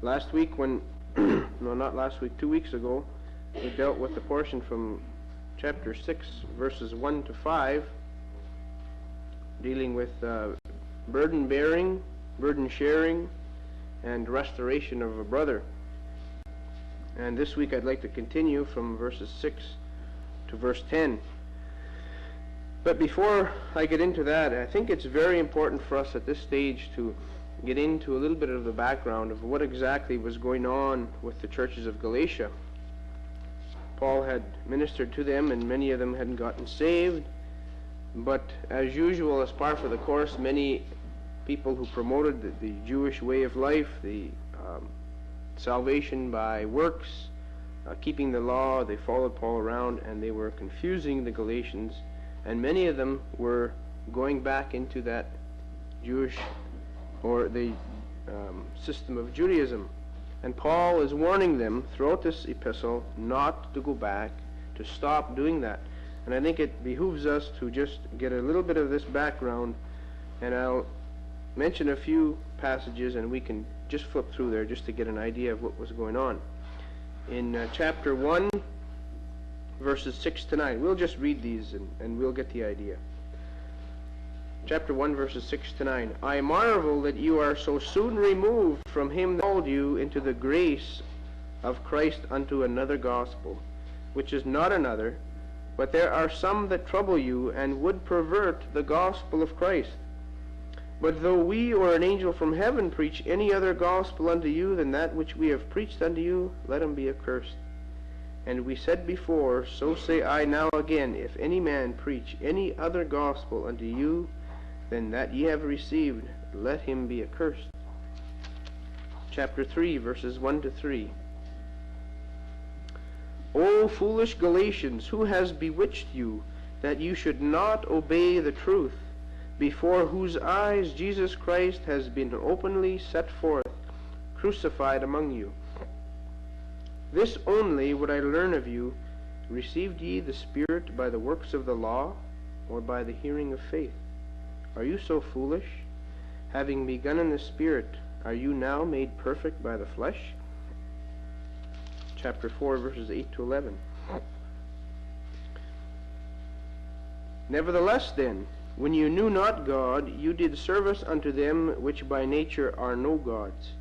Last week when, no, not last week, 2 weeks ago, we dealt with the portion from chapter 6, verses 1 to 5, dealing with burden bearing, burden sharing, and restoration of a brother. And this week I'd like to continue from verses 6 to verse 10. But before I get into that, I think it's very important for us at this stage to get into a little bit of the background of what exactly was going on with the churches of Galatia. Paul had ministered to them, and many of them hadn't gotten saved. But as usual, as par for the course, many people who promoted the Jewish way of life, the salvation by works, keeping the law, they followed Paul around, and they were confusing the Galatians, and many of them were going back into that Jewish or the system of Judaism. And Paul is warning them throughout this epistle not to go back, to stop doing that. And I think it behooves us to just get a little bit of this background, and I'll mention a few passages and we can just flip through there just to get an idea of what was going on. In chapter 1, verses 6 to 9, we'll just read these and we'll get the idea. Chapter 1, verses 6 to 9. I marvel that you are so soon removed from him that called you into the grace of Christ unto another gospel, which is not another, but there are some that trouble you, and would pervert the gospel of Christ. But though we or an angel from heaven preach any other gospel unto you than that which we have preached unto you, let him be accursed. And we said before, so say I now again, if any man preach any other gospel unto you than that ye have received, let him be accursed. Chapter 3, verses 1 to 3. O foolish Galatians, who has bewitched you, that you should not obey the truth, before whose eyes Jesus Christ has been openly set forth, crucified among you? This only would I learn of you, received ye the Spirit by the works of the law, or by the hearing of faith? Are you so foolish? Having begun in the Spirit, are you now made perfect by the flesh? Chapter 4, verses 8 to 11. Nevertheless then, when you knew not God, you did service unto them which by nature are no gods.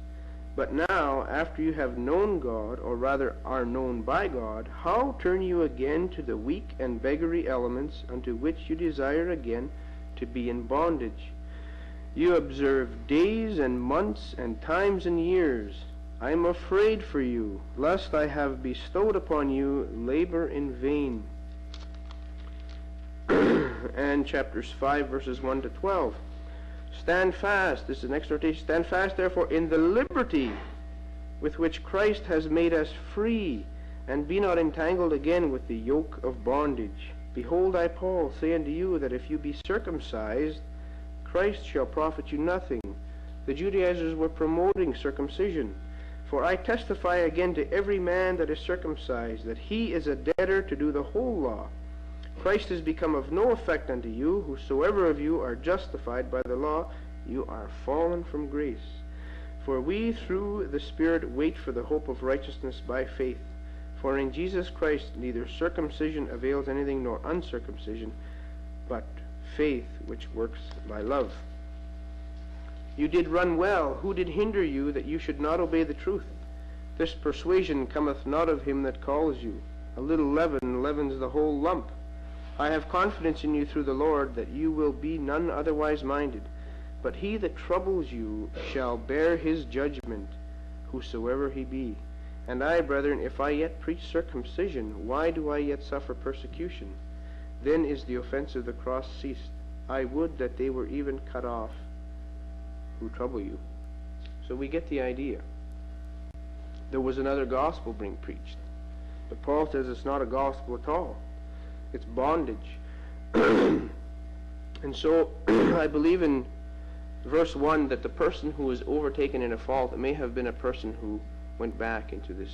But now, after you have known God, or rather are known by God, how turn you again to the weak and beggarly elements, unto which you desire again to be in bondage? You observe days and months and times and years. I am afraid for you, lest I have bestowed upon you labor in vain. And chapters 5, verses 1 to 12. Stand fast, this is an exhortation, stand fast therefore in the liberty with which Christ has made us free, and be not entangled again with the yoke of bondage. Behold, I, Paul, say unto you that if you be circumcised, Christ shall profit you nothing. The Judaizers were promoting circumcision. For I testify again to every man that is circumcised, that he is a debtor to do the whole law. Christ is become of no effect unto you. Whosoever of you are justified by the law, you are fallen from grace. For we through the Spirit wait for the hope of righteousness by faith. For in Jesus Christ neither circumcision avails anything nor uncircumcision, but faith which works by love. You did run well. Who did hinder you that you should not obey the truth? This persuasion cometh not of him that calls you. A little leaven leavens the whole lump. I have confidence in you through the Lord that you will be none otherwise minded. But he that troubles you shall bear his judgment, whosoever he be. And I, brethren, if I yet preach circumcision, why do I yet suffer persecution? Then is the offense of the cross ceased. I would that they were even cut off who trouble you. So we get the idea. There was another gospel being preached. But Paul says it's not a gospel at all. It's bondage. And so I believe in verse 1 that the person who was overtaken in a fault, it may have been a person who went back into this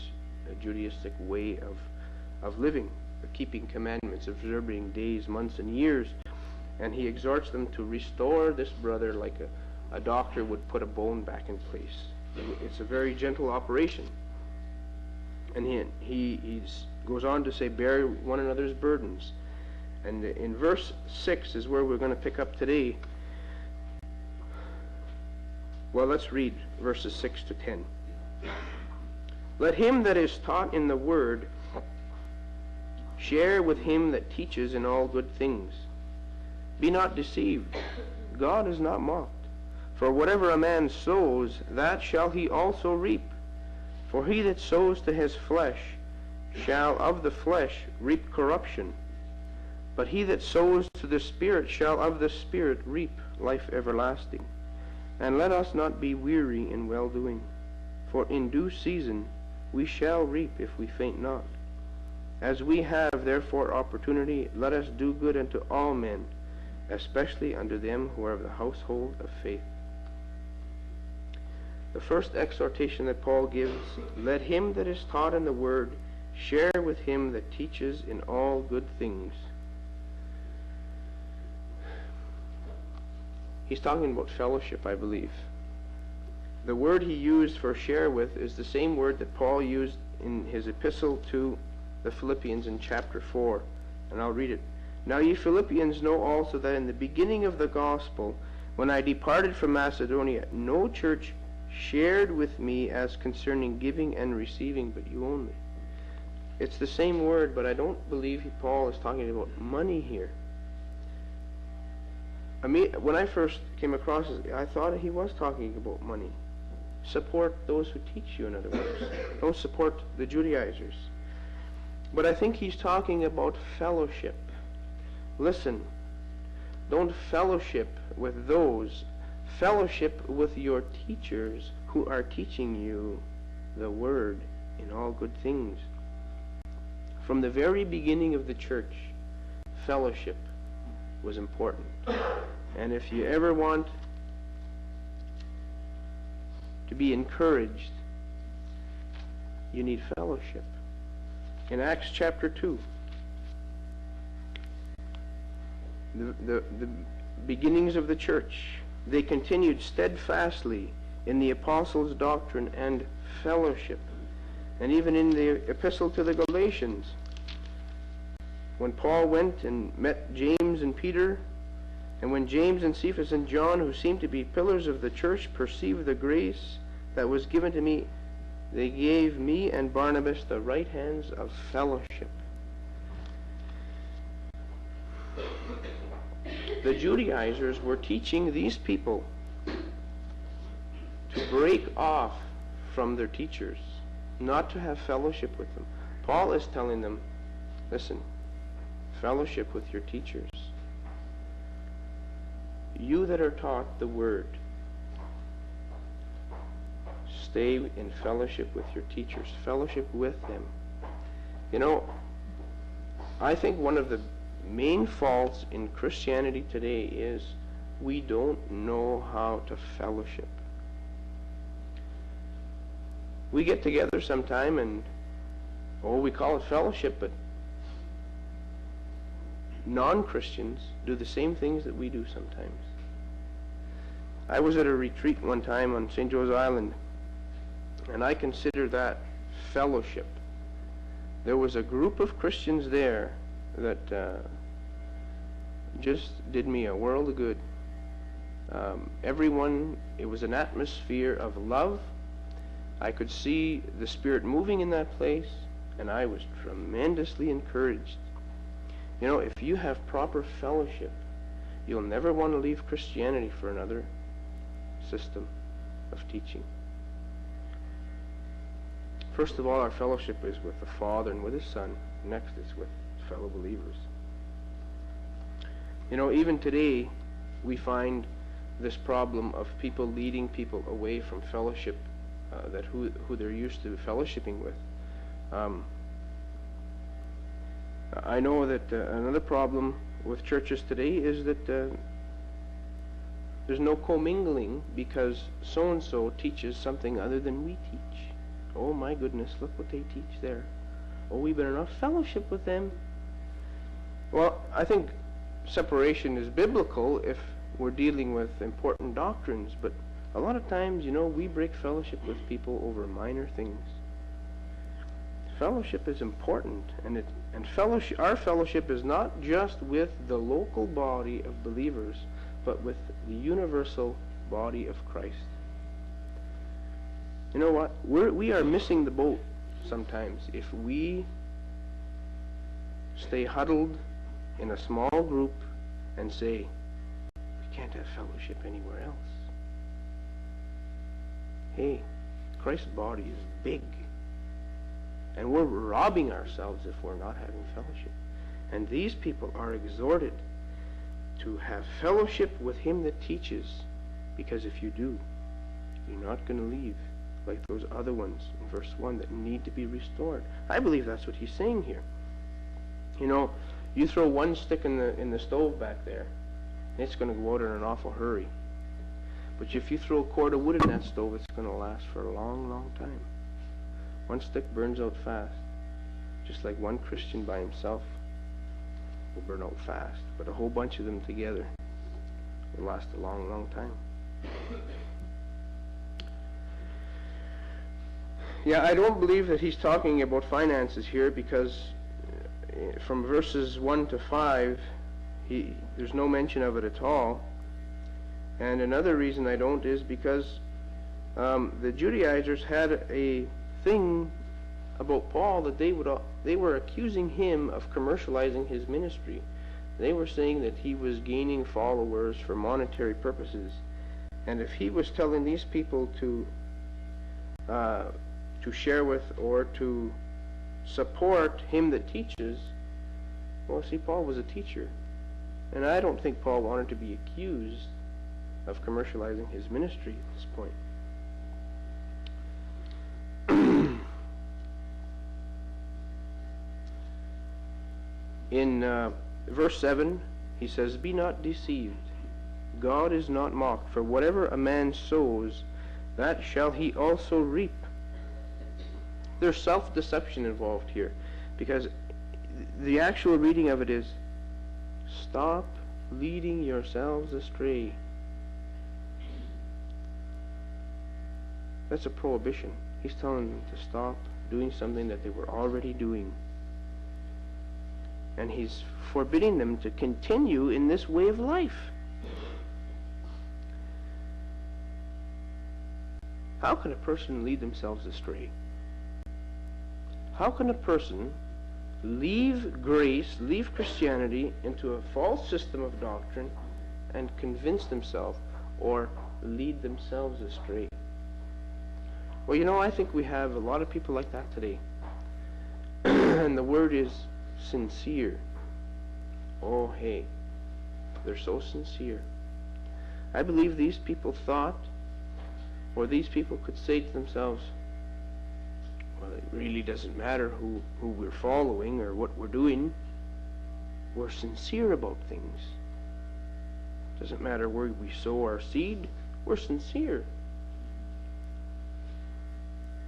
Judaistic way of living, of keeping commandments, observing days, months, and years. And he exhorts them to restore this brother like a doctor would put a bone back in place. It's a very gentle operation. And he goes on to say, bear one another's burdens. And in verse 6 is where we're going to pick up today. Well, let's read verses 6 to 10. Let him that is taught in the word share with him that teaches in all good things. Be not deceived. God is not mocked. For whatever a man sows, that shall he also reap. For he that sows to his flesh shall of the flesh reap corruption. But he that sows to the Spirit shall of the Spirit reap life everlasting. And let us not be weary in well-doing. For in due season we shall reap if we faint not. As we have therefore opportunity, let us do good unto all men, especially unto them who are of the household of faith. The first exhortation that Paul gives, let him that is taught in the word share with him that teaches in all good things. He's talking about fellowship, I believe. The word he used for share with is the same word that Paul used in his epistle to the Philippians in chapter 4. And I'll read it. Now ye Philippians know also that in the beginning of the gospel, when I departed from Macedonia, no church shared with me as concerning giving and receiving, but you only. It's the same word, but I don't believe Paul is talking about money here. I mean, when I first came across it, I thought he was talking about money. Support those who teach you, in other words. Don't support the Judaizers. But I think he's talking about fellowship. Listen, don't fellowship with those. Fellowship with your teachers who are teaching you the word in all good things. From the very beginning of the church, fellowship was important. And if you ever want to be encouraged, you need fellowship. In Acts chapter 2, the beginnings of the church, they continued steadfastly in the apostles' doctrine and fellowship. And even in the epistle to the Galatians, when Paul went and met James and Peter, and when James and Cephas and John, who seemed to be pillars of the church, perceived the grace that was given to me, they gave me and Barnabas the right hands of fellowship. The Judaizers were teaching these people to break off from their teachers, not to have fellowship with them. Paul is telling them, listen, fellowship with your teachers. You that are taught the word, stay in fellowship with your teachers. Fellowship with them. You know, I think one of the main faults in Christianity today is we don't know how to fellowship. We get together sometime and, we call it fellowship, but non-Christians do the same things that we do sometimes. I was at a retreat one time on St. Joe's Island, and I consider that fellowship. There was a group of Christians there that just did me a world of good. Everyone, it was an atmosphere of love. I could see the Spirit moving in that place, and I was tremendously encouraged. You know, if you have proper fellowship, you'll never want to leave Christianity for another system of teaching. First of all, our fellowship is with the Father and with His Son. Next is with fellow believers. You know, even today, we find this problem of people leading people away from fellowship, who they're used to fellowshipping with. I know that another problem with churches today is that there's no commingling because so-and-so teaches something other than we teach. Oh my goodness, look what they teach there. Oh, we better not fellowship with them. Well, I think separation is biblical if we're dealing with important doctrines, but a lot of times, we break fellowship with people over minor things. Fellowship is important, and our fellowship is not just with the local body of believers, but with the universal body of Christ. You know what? We are missing the boat sometimes if we stay huddled in a small group and say, we can't have fellowship anywhere else. Hey, Christ's body is big, and we're robbing ourselves if we're not having fellowship. And these people are exhorted to have fellowship with him that teaches, because if you do, you're not going to leave like those other ones in verse 1 that need to be restored. I believe that's what he's saying here. You throw one stick in the stove back there, and it's going to go out in an awful hurry. But if you throw a cord of wood in that stove, it's going to last for a long, long time. One stick burns out fast, just like one Christian by himself will burn out fast. But a whole bunch of them together will last a long, long time. Yeah, I don't believe that he's talking about finances here, because from verses 1 to 5, there's no mention of it at all. And another reason I don't is because the Judaizers had a thing about Paul that they were accusing him of commercializing his ministry. They were saying that he was gaining followers for monetary purposes. And if he was telling these people to share with or to support him that teaches, well, see, Paul was a teacher. And I don't think Paul wanted to be accused of commercializing his ministry at this point. In verse 7, he says, "Be not deceived. God is not mocked. For whatever a man sows, that shall he also reap." There's self-deception involved here, because the actual reading of it is, "Stop leading yourselves astray." That's a prohibition. He's telling them to stop doing something that they were already doing. And he's forbidding them to continue in this way of life. How can a person lead themselves astray? How can a person leave grace, leave Christianity into a false system of doctrine and convince themselves or lead themselves astray? Well, I think we have a lot of people like that today. And the word is sincere. Oh, hey, they're so sincere. I believe these people thought, or these people could say to themselves, well, it really doesn't matter who we're following or what we're doing. We're sincere about things. Doesn't matter where we sow our seed, we're sincere.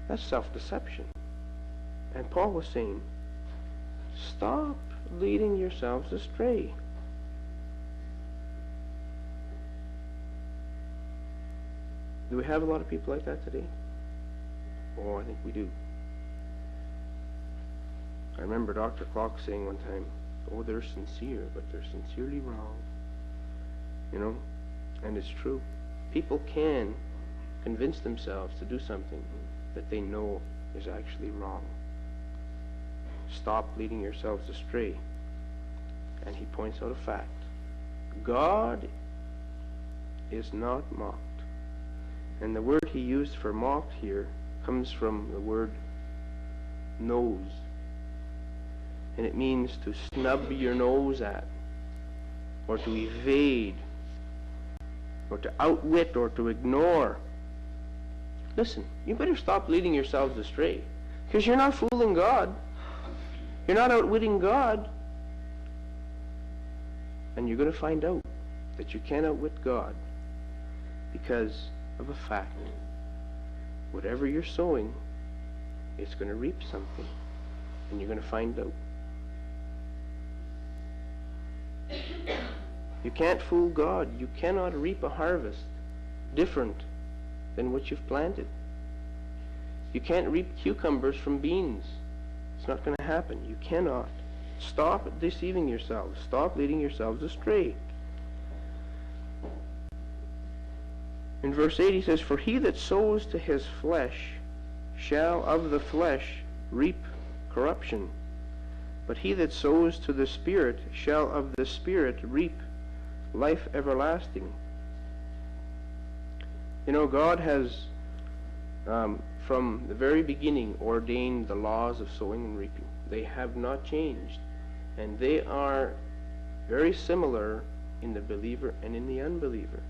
That's self-deception. And Paul was saying, stop leading yourselves astray. Do we have a lot of people like that today? Oh, I think we do. I remember Dr. Clark saying one time, oh, they're sincere, but they're sincerely wrong. And it's true. People can convince themselves to do something that they know is actually wrong. Stop leading yourselves astray. And he points out a fact. God is not mocked. And the word he used for mocked here comes from the word nose. And it means to snub your nose at, or to evade, or to outwit, or to ignore. Listen, you better stop leading yourselves astray, because you're not fooling God. You're not outwitting God. And you're going to find out that you can't outwit God because of a fact. Whatever you're sowing, it's going to reap something, and you're going to find out. You can't fool God. You cannot reap a harvest different than what you've planted. You can't reap cucumbers from beans. It's not going to happen. You cannot. Stop deceiving yourselves. Stop leading yourselves astray. In verse 8 he says, "For he that sows to his flesh shall of the flesh reap corruption, but he that sows to the Spirit shall of the Spirit reap life everlasting." You know, God has from the very beginning ordained the laws of sowing and reaping. They have not changed, and they are very similar in the believer and in the unbeliever.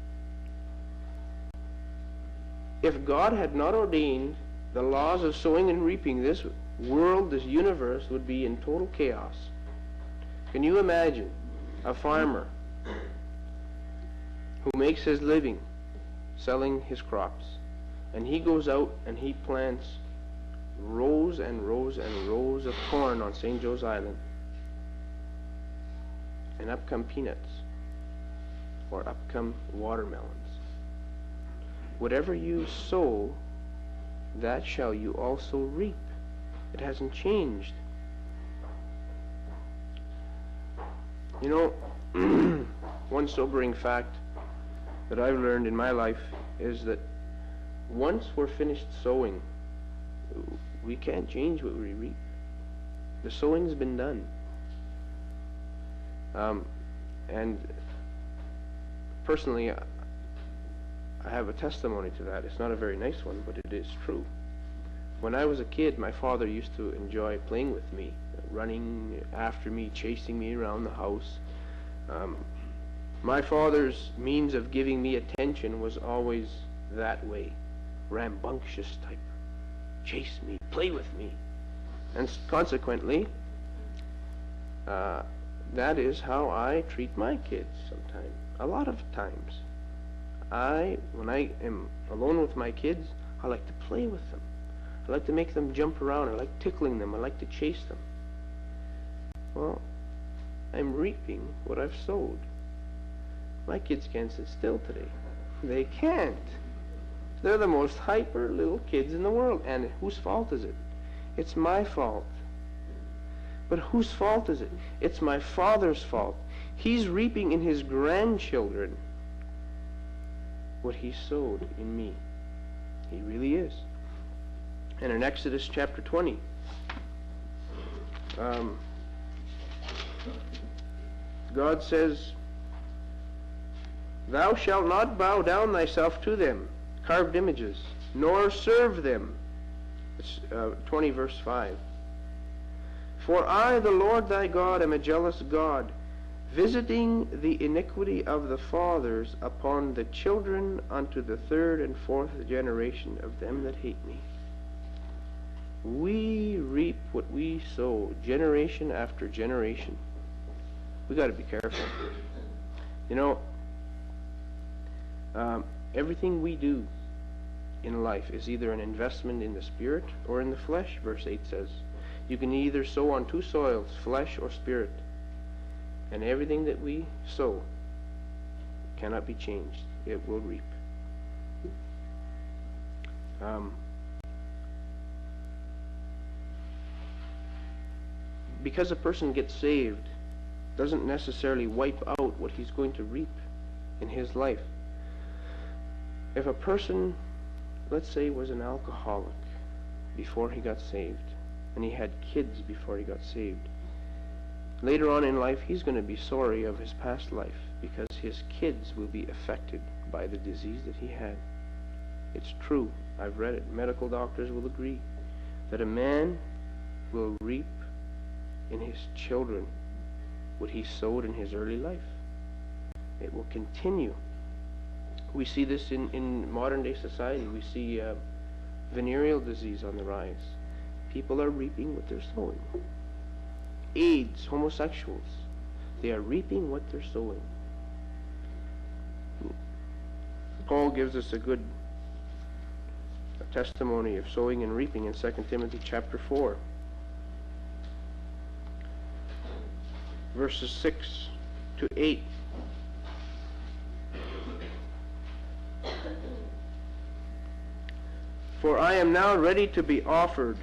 If God had not ordained the laws of sowing and reaping, this world, this universe, would be in total chaos. Can you imagine a farmer who makes his living selling his crops, and he goes out and he plants rows and rows and rows of corn on St. Joe's Island, and up come peanuts, or up come watermelons. Whatever you sow, that shall you also reap. It hasn't changed. You know, one sobering fact that I've learned in my life is that once we're finished sowing, we can't change what we reap. The sowing's been done. And personally, I have a testimony to that. It's not a very nice one, but it is true. When I was a kid, my father used to enjoy playing with me, running after me, chasing me around the house. My father's means of giving me attention was always that way, rambunctious type. Chase me, play with me. And consequently, that is how I treat my kids sometimes, a lot of times. When I am alone with my kids, I like to play with them. I like to make them jump around. I like tickling them. I like to chase them. Well, I'm reaping what I've sowed. My kids can't sit still today. They can't. They're the most hyper little kids in the world. And whose fault is it? It's my fault. But whose fault is it? It's my Father's fault. He's reaping in his grandchildren what he sowed in me. He really is. And in Exodus chapter 20, God says, "Thou shalt not bow down thyself to them," carved images, "nor serve them." It's 20 verse 5. "For I, the Lord thy God, am a jealous God, visiting the iniquity of the fathers upon the children unto the third and fourth generation of them that hate me." We reap what we sow, generation after generation. We got to be careful. You know, everything we do in life is either an investment in the spirit or in the flesh, verse 8 says. You can either sow on two soils, flesh or spirit. And everything that we sow cannot be changed. It will reap. Because a person gets saved doesn't necessarily wipe out what he's going to reap in his life. If a person, let's say, was an alcoholic before he got saved, and he had kids before he got saved, later on in life he's going to be sorry of his past life because his kids will be affected by the disease that he had. It's true. I've read it. Medical doctors will agree that a man will reap in his children what he sowed in his early life. It will continue. We see this in modern day society. We see venereal disease on the rise. People are reaping what they're sowing. AIDS, homosexuals, they are reaping what they're sowing. Paul gives us a good testimony of sowing and reaping in 2 Timothy chapter 4. Verses 6 to 8. For I am now ready to be offered,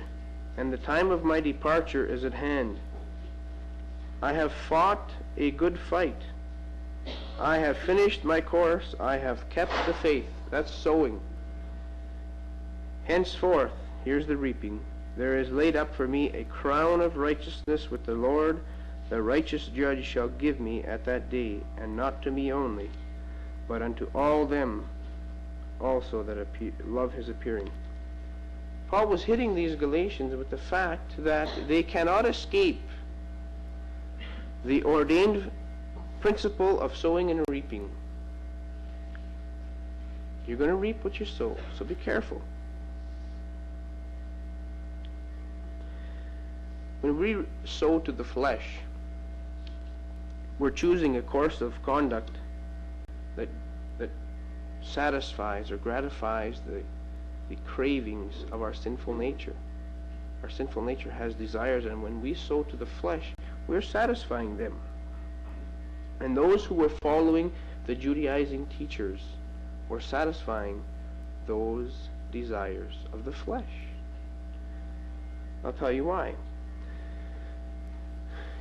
and the time of my departure is at hand. I have fought a good fight. I have finished my course. I have kept the faith. That's sowing. Henceforth, here's the reaping. There is laid up for me a crown of righteousness with the Lord, the righteous judge, shall give me at that day, and not to me only, but unto all them also that love his appearing. Paul was hitting these Galatians with the fact that they cannot escape the ordained principle of sowing and reaping. You're going to reap what you sow, so be careful. When we sow to the flesh, we're choosing a course of conduct that satisfies or gratifies the cravings of our sinful nature. Our sinful nature has desires, and when we sow to the flesh, we're satisfying them. And those who were following the Judaizing teachers were satisfying those desires of the flesh. I'll tell you why.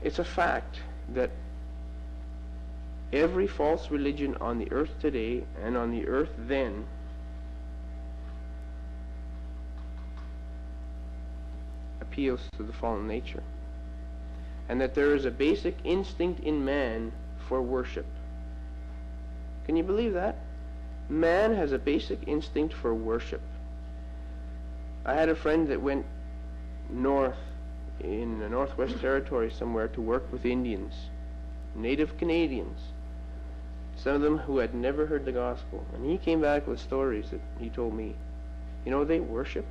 It's a fact that every false religion on the earth today and on the earth then appeals to the fallen nature, and that there is a basic instinct in man for worship. Can you believe that? Man has a basic instinct for worship. I had a friend that went north in the Northwest Territory somewhere to work with Indians, native Canadians, some of them who had never heard the gospel. And he came back with stories that he told me. You know, they worship.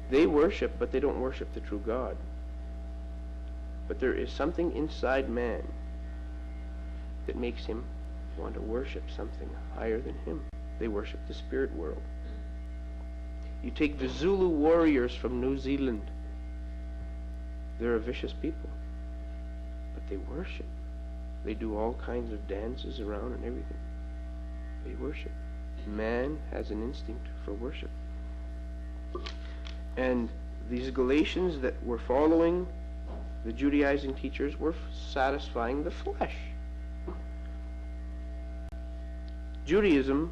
They worship, but they don't worship the true God. But there is something inside man that makes him want to worship something higher than him. They worship the spirit world. You take the Zulu warriors from New Zealand. They're a vicious people, but they worship. They do all kinds of dances around and everything. They worship. Man has an instinct for worship. And these Galatians that were following the Judaizing teachers were satisfying the flesh. Judaism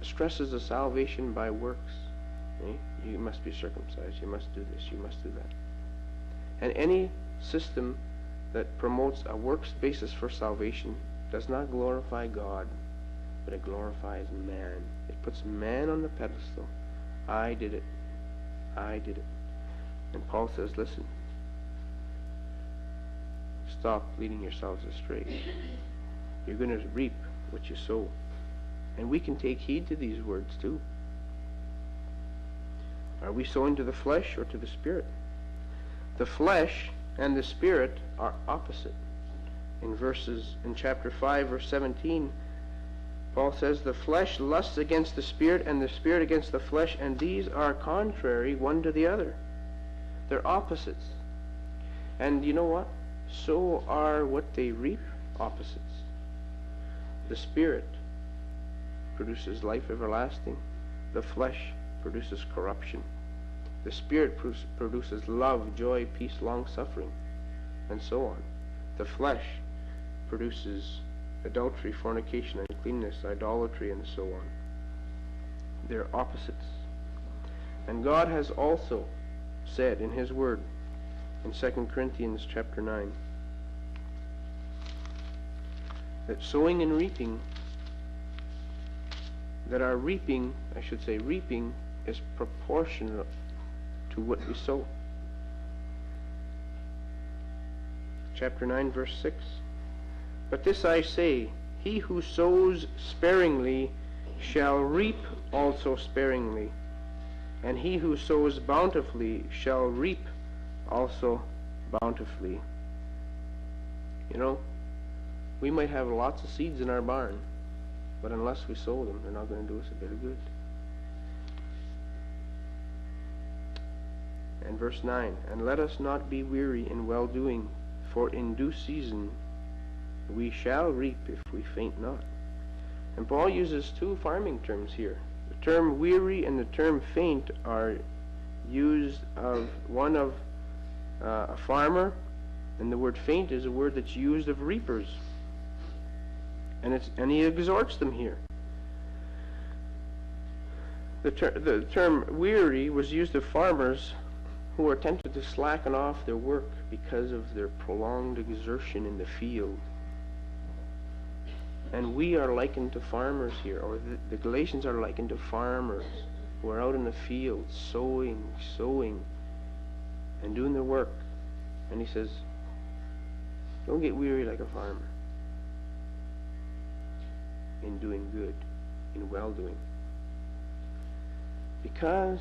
stresses the salvation by works. You must be circumcised, you must do this, you must do that. And any system that promotes a works basis for salvation does not glorify God, but it glorifies man. It puts man on the pedestal. I did it. I did it. And Paul says, listen, stop leading yourselves astray. You're going to reap what you sow. And we can take heed to these words too. Are we sowing to the flesh or to the spirit? The flesh and the spirit are opposite. In chapter 5, verse 17, Paul says, the flesh lusts against the spirit, and the spirit against the flesh, and these are contrary one to the other. They're opposites. And you know what? So are what they reap opposites. The spirit produces life everlasting. The flesh produces corruption. The spirit produces love, joy, peace, long-suffering, and so on. The flesh produces adultery, fornication, uncleanness, idolatry, and so on. They're opposites. And God has also said in his word in 2 Corinthians chapter 9 that sowing and reaping, that our reaping, I should say reaping, is proportional to what we sow. Chapter 9, verse 6. But this I say, he who sows sparingly shall reap also sparingly, and he who sows bountifully shall reap also bountifully. You know, we might have lots of seeds in our barn, but unless we sow them, they're not going to do us a bit of good. And verse 9, and let us not be weary in well-doing, for in due season we shall reap if we faint not. And Paul uses two farming terms here. The term weary and the term faint are used of one of a farmer, and the word faint is a word that's used of reapers. And he exhorts them here. The term weary was used of farmers who were tempted to slacken off their work because of their prolonged exertion in the field. And we are likened to farmers here, or the Galatians are likened to farmers who are out in the field sowing, and doing their work. And he says, don't get weary like a farmer in doing good, in well-doing. Because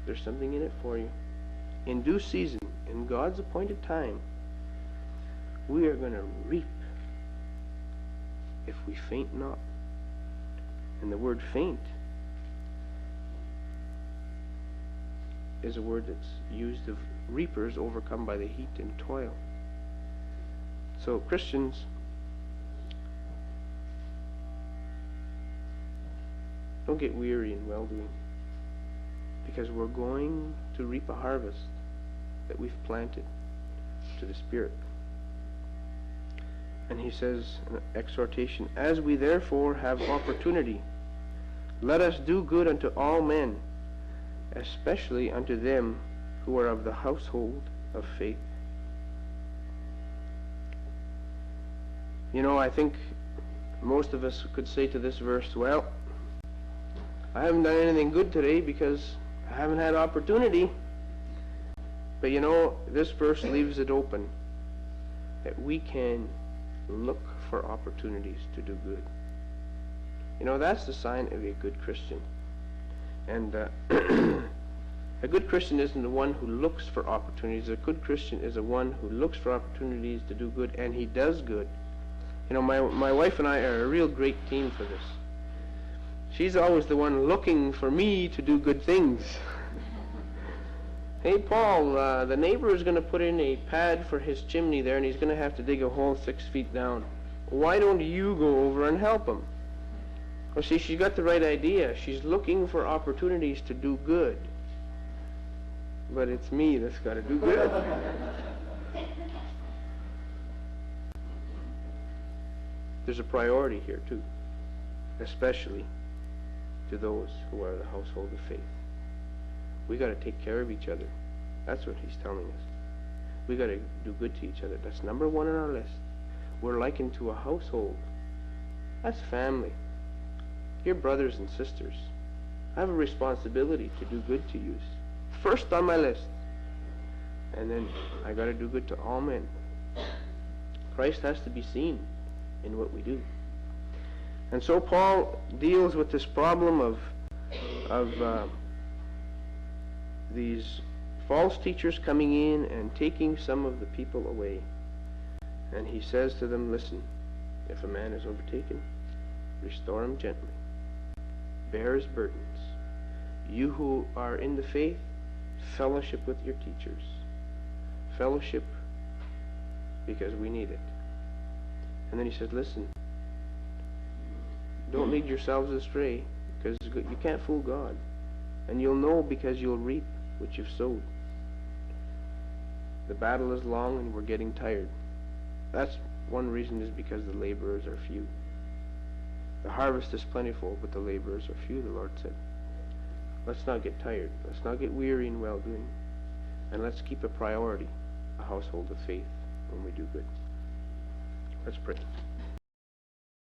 there's something in it for you. In due season, in God's appointed time, we are going to reap if we faint not. And the word faint is a word that's used of reapers overcome by the heat and toil. So Christians, don't get weary in well-doing, because we're going to reap a harvest that we've planted to the Spirit. And he says in an exhortation, as we therefore have opportunity, let us do good unto all men, especially unto them who are of the household of faith. You know, I think most of us could say to this verse, well, I haven't done anything good today because I haven't had opportunity. But you know, this verse leaves it open that we can look for opportunities to do good. You know, that's the sign of a good Christian. And a good Christian isn't the one who looks for opportunities. A good Christian is the one who looks for opportunities to do good, and he does good. You know, my wife and I are a real great team for this. She's always the one looking for me to do good things. Hey, Paul, the neighbor is going to put in a pad for his chimney there, and he's going to have to dig a hole 6 feet down. Why don't you go over and help him? Well, see, she's got the right idea. She's looking for opportunities to do good. But it's me that's got to do good. There's a priority here, too, especially to those who are the household of faith. We got to take care of each other. That's what he's telling us. We got to do good to each other. That's number one on our list. We're likened to a household. That's family. You're brothers and sisters. I have a responsibility to do good to you. First on my list. And then I got to do good to all men. Christ has to be seen in what we do. And so Paul deals with this problem of these false teachers coming in and taking some of the people away. And he says to them, listen, if a man is overtaken, restore him gently. Bear his burdens. You who are in the faith, fellowship with your teachers. Fellowship because we need it. And then he says, listen, don't lead yourselves astray, because you can't fool God. And you'll know because you'll reap what you've sowed. The battle is long and we're getting tired. That's one reason, is because the laborers are few. The harvest is plentiful, but the laborers are few, the Lord said. Let's not get tired. Let's not get weary in well-doing. And let's keep a priority, a household of faith, when we do good. Let's pray.